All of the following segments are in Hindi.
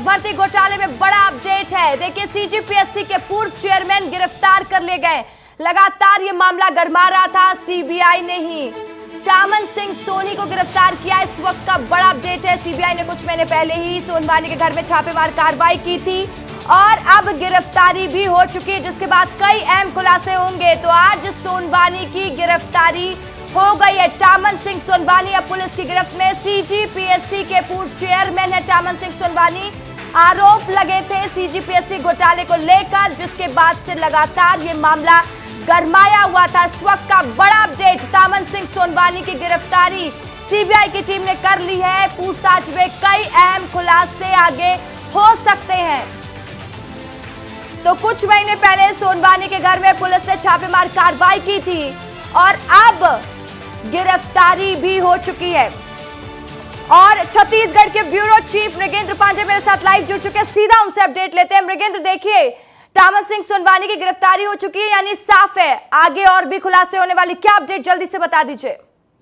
भर्ती घोटाले में बड़ा अपडेट है। देखिए, सीजीपीएससी के पूर्व चेयरमैन गिरफ्तार कर लिए गए। लगातार ये मामला गरमा रहा था। सीबीआई ने ही टामन सिंह सोनी को गिरफ्तार किया। इस वक्त का बड़ा अपडेट है, सीबीआई ने कुछ महीने पहले ही सोनवानी के घर में छापेमार कार्रवाई की थी और अब गिरफ्तारी भी हो चुकी है, जिसके बाद कई अहम खुलासे होंगे। तो आज सोनवानी की गिरफ्तारी हो गई है। टामन सिंह सोनवानी अब पुलिस की गिरफ्त में। सीजीपीएससी के पूर्व चेयरमैन है टामन सिंह सोनवानी। आरोप लगे थे सीजीपीएससी घोटाले को लेकर, जिसके बाद से लगातार ये मामला गरमाया हुआ था। इस वक्त का बड़ा अपडेट, टामन सिंह सोनवानी की गिरफ्तारी सीबीआई की टीम ने कर ली है। पूछताछ में कई अहम खुलासे आगे हो सकते हैं। तो कुछ महीने पहले सोनवानी के घर में पुलिस ने छापेमार कार्रवाई की थी और अब गिरफ्तारी भी हो चुकी है। और छत्तीसगढ़ के ब्यूरो चीफ मृगेंद्र पांडे मेरे साथ लाइव जुड़ चुके हैं, सीधा उनसे अपडेट लेते हैं। मृगेंद्र, देखिए, टामन सिंह सोनवानी की गिरफ्तारी हो चुकी है, यानी साफ है आगे और भी खुलासे होने वाली। क्या अपडेट, जल्दी से बता दीजिए।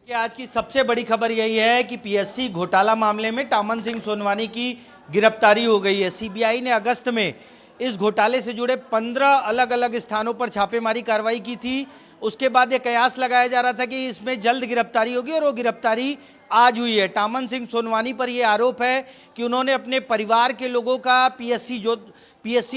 कि आज की सबसे बड़ी खबर यही है कि पीएससी घोटाला मामले में टामन सिंह सोनवानी की गिरफ्तारी हो गई है। सीबीआई ने अगस्त में इस घोटाले से जुड़े 15 अलग अलग स्थानों पर छापेमारी कार्रवाई की थी। उसके बाद ये कयास लगाया जा रहा था कि इसमें जल्द गिरफ्तारी होगी और वो गिरफ्तारी आज हुई है। टामन सिंह सोनवानी पर यह आरोप है कि उन्होंने अपने परिवार के लोगों का पीएससी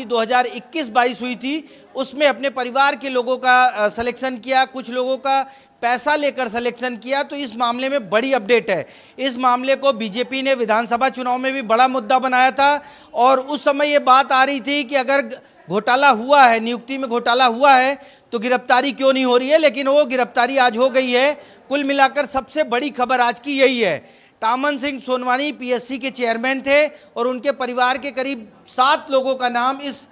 2021-22 हुई थी, उसमें अपने परिवार के लोगों का सिलेक्शन किया, कुछ लोगों का पैसा लेकर सिलेक्शन किया। तो इस मामले में बड़ी अपडेट है। इस मामले को बीजेपी ने विधानसभा चुनाव में भी बड़ा मुद्दा बनाया था और उस समय ये बात आ रही थी कि अगर घोटाला हुआ है, नियुक्ति में घोटाला हुआ है, तो गिरफ्तारी क्यों नहीं हो रही है। लेकिन वो गिरफ्तारी आज हो गई है। कुल मिलाकर सबसे बड़ी खबर आज की यही है। टामन सिंह सोनवानी पीएससी के चेयरमैन थे और उनके परिवार के करीब 7 लोगों का नाम इस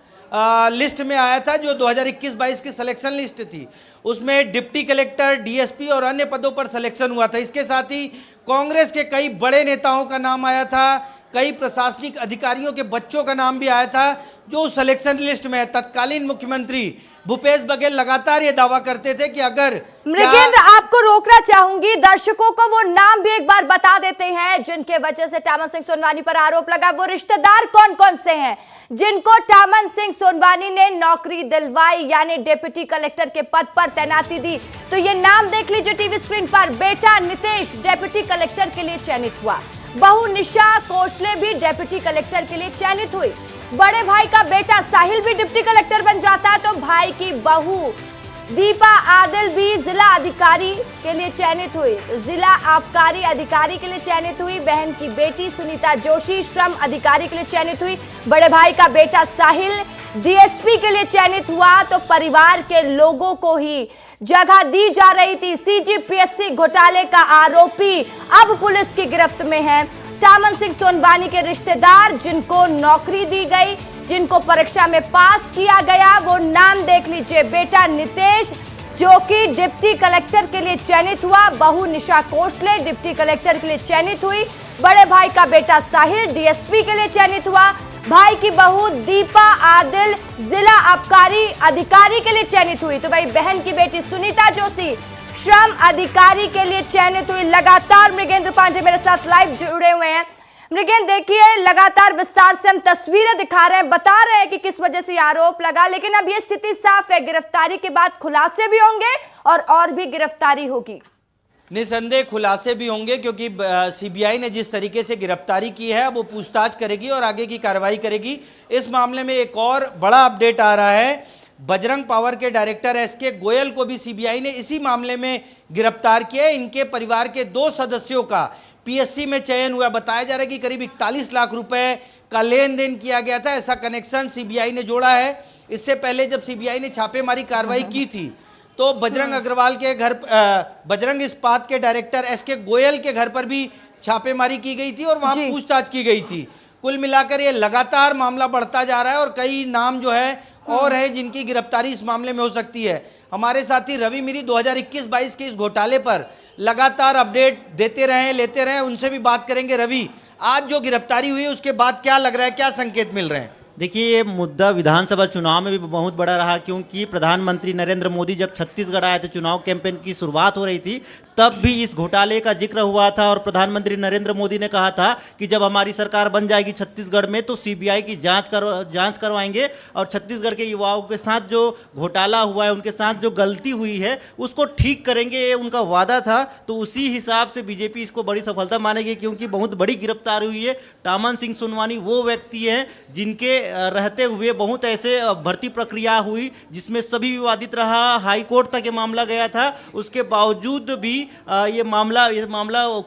लिस्ट में आया था जो 2021-22 की सिलेक्शन लिस्ट थी। उसमें डिप्टी कलेक्टर, डीएसपी और अन्य पदों पर सिलेक्शन हुआ था। इसके साथ ही कांग्रेस के कई बड़े नेताओं का नाम आया था, कई प्रशासनिक अधिकारियों के बच्चों का नाम भी आया था जो सिलेक्शन लिस्ट में है। तत्कालीन मुख्यमंत्री भूपेश बघेल लगातार ये दावा करते थे कि अगर मृगेंद्र, आपको रोकना चाहूंगी, दर्शकों को वो नाम भी एक बार बता देते हैं जिनके वजह से टामन सिंह सोनवानी पर आरोप लगा। वो रिश्तेदार कौन कौन से हैं जिनको टामन सिंह सोनवानी ने नौकरी दिलवाई, यानी डिप्टी कलेक्टर के पद पर तैनाती दी। तो ये नाम देख लीजिए टीवी स्क्रीन पर। बेटा नितेश डिप्टी कलेक्टर के लिए चयनित हुआ। बहू निशा कोसले भी डिप्टी कलेक्टर के लिए चयनित हुई। बड़े भाई का बेटा साहिल भी डिप्टी कलेक्टर बन जाता है तो भाई की बहू दीपा आदिल भी जिला अधिकारी के लिए चयनित हुई, जिला आबकारी अधिकारी के लिए चयनित हुई। बहन की बेटी सुनीता जोशी श्रम अधिकारी के लिए चयनित हुई। बड़े भाई का बेटा साहिल डीएसपी के लिए चयनित हुआ। तो परिवार के लोगों को ही जगह दी जा रही थी। सीजीपीएससी घोटाले का आरोपी अब पुलिस की गिरफ्त में है। टामन सिंह सोनवानी के रिश्तेदार जिनको नौकरी दी गई, जिनको परीक्षा में पास किया गया, वो नाम देख लीजिए। बेटा नितेश जो कि डिप्टी कलेक्टर के लिए चयनित हुआ। बहू निशा कोसले डिप्टी कलेक्टर के लिए चयनित हुई। बड़े भाई का बेटा साहिल डीएसपी के लिए चयनित हुआ। भाई की बहू दीपा आदिल जिला आबकारी अधिकारी के लिए चयनित हुई। तो भाई बहन की बेटी सुनीता जोशी श्रम अधिकारी के लिए चयनित हुई। लगातार मृगेंद्र पांडे मेरे साथ लाइव जुड़े हुए हैं। मृगेंद्र, देखिए, लगातार विस्तार से हम तस्वीरें दिखा रहे हैं, बता रहे हैं कि किस वजह से आरोप लगा, लेकिन अब ये स्थिति साफ है। गिरफ्तारी के बाद खुलासे भी होंगे और भी गिरफ्तारी होगी। निसंदेह खुलासे भी होंगे क्योंकि सीबीआई ने जिस तरीके से गिरफ्तारी की है वो पूछताछ करेगी और आगे की कार्रवाई करेगी। इस मामले में एक और बड़ा अपडेट आ रहा है। बजरंग पावर के डायरेक्टर एसके गोयल को भी सीबीआई ने इसी मामले में गिरफ्तार किया है। इनके परिवार के 2 सदस्यों का पीएससी में चयन हुआ। बताया जा रहा है कि करीब 41 लाख रुपए का लेन देन किया गया था। ऐसा कनेक्शन सीबीआई ने जोड़ा है। इससे पहले जब सीबीआई ने छापेमारी कार्रवाई की थी तो बजरंग अग्रवाल के घर, बजरंग इस्पात के डायरेक्टर एसके गोयल के घर पर भी छापेमारी की गई थी और वहां पूछताछ की गई थी। कुल मिलाकर ये लगातार मामला बढ़ता जा रहा है और कई नाम जो है और है जिनकी गिरफ्तारी इस मामले में हो सकती है। हमारे साथी रवि मिरी 2021-22 के इस घोटाले पर लगातार अपडेट देते रहे, लेते रहे, उनसे भी बात करेंगे। रवि, आज जो गिरफ्तारी हुई है उसके बाद क्या लग रहा है, क्या संकेत मिल रहे हैं? देखिए, ये मुद्दा विधानसभा चुनाव में भी बहुत बड़ा रहा, क्योंकि प्रधानमंत्री नरेंद्र मोदी जब छत्तीसगढ़ आए थे, चुनाव कैंपेन की शुरुआत हो रही थी, तब भी इस घोटाले का जिक्र हुआ था और प्रधानमंत्री नरेंद्र मोदी ने कहा था कि जब हमारी सरकार बन जाएगी छत्तीसगढ़ में तो सीबीआई की जांच करवाएंगे और छत्तीसगढ़ के युवाओं के साथ जो घोटाला हुआ है, उनके साथ जो गलती हुई है, उसको ठीक करेंगे, ये उनका वादा था। तो उसी हिसाब से बीजेपी इसको बड़ी सफलता मानेगी, क्योंकि बहुत बड़ी गिरफ्तारी हुई है। टामन सिंह सोनवानी वो व्यक्ति हैं जिनके रहते हुए बहुत ऐसे भर्ती प्रक्रिया हुई जिसमें सभी विवादित रहा, हाई कोर्ट तक ये मामला गया था। उसके बावजूद भी ये मामला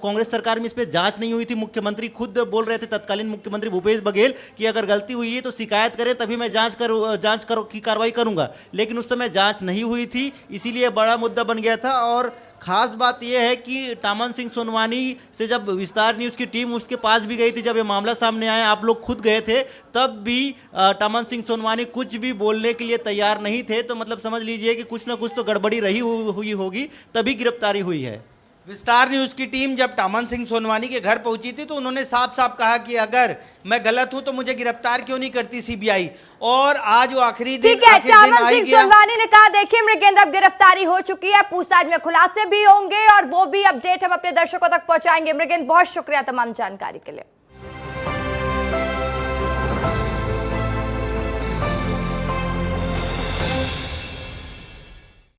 कांग्रेस सरकार में इस पर जांच नहीं हुई थी। मुख्यमंत्री खुद बोल रहे थे, तत्कालीन मुख्यमंत्री भूपेश बघेल, कि अगर गलती हुई है तो शिकायत करें, तभी मैं जांच की कार्रवाई करूंगा। लेकिन उस समय जांच नहीं हुई थी, इसीलिए बड़ा मुद्दा बन गया था। और खास बात यह है कि टामन सिंह सोनवानी से जब विस्तार न्यूज़ की टीम उसके पास भी गई थी, जब ये मामला सामने आया, आप लोग खुद गए थे, तब भी टामन सिंह सोनवानी कुछ भी बोलने के लिए तैयार नहीं थे। तो मतलब समझ लीजिए कि कुछ ना कुछ तो गड़बड़ी रही हुई होगी, तभी गिरफ्तारी हुई है। विस्तार न्यूज की टीम जब टामन सिंह सोनवानी के घर पहुंची थी तो उन्होंने साफ साफ कहा कि अगर मैं गलत हूं तो मुझे गिरफ्तार क्यों नहीं करती सीबीआई। और आज वो आखिरी दिन ठीक है, टामन सिंह सोनवानी ने कहा देखिए मृगेंद्र, अब गिरफ्तारी हो चुकी है, पूछताछ में खुलासे भी होंगे और वो भी अपडेट हम अपने दर्शकों तक पहुंचाएंगे। मृगेंद्र, बहुत शुक्रिया तमाम जानकारी के लिए।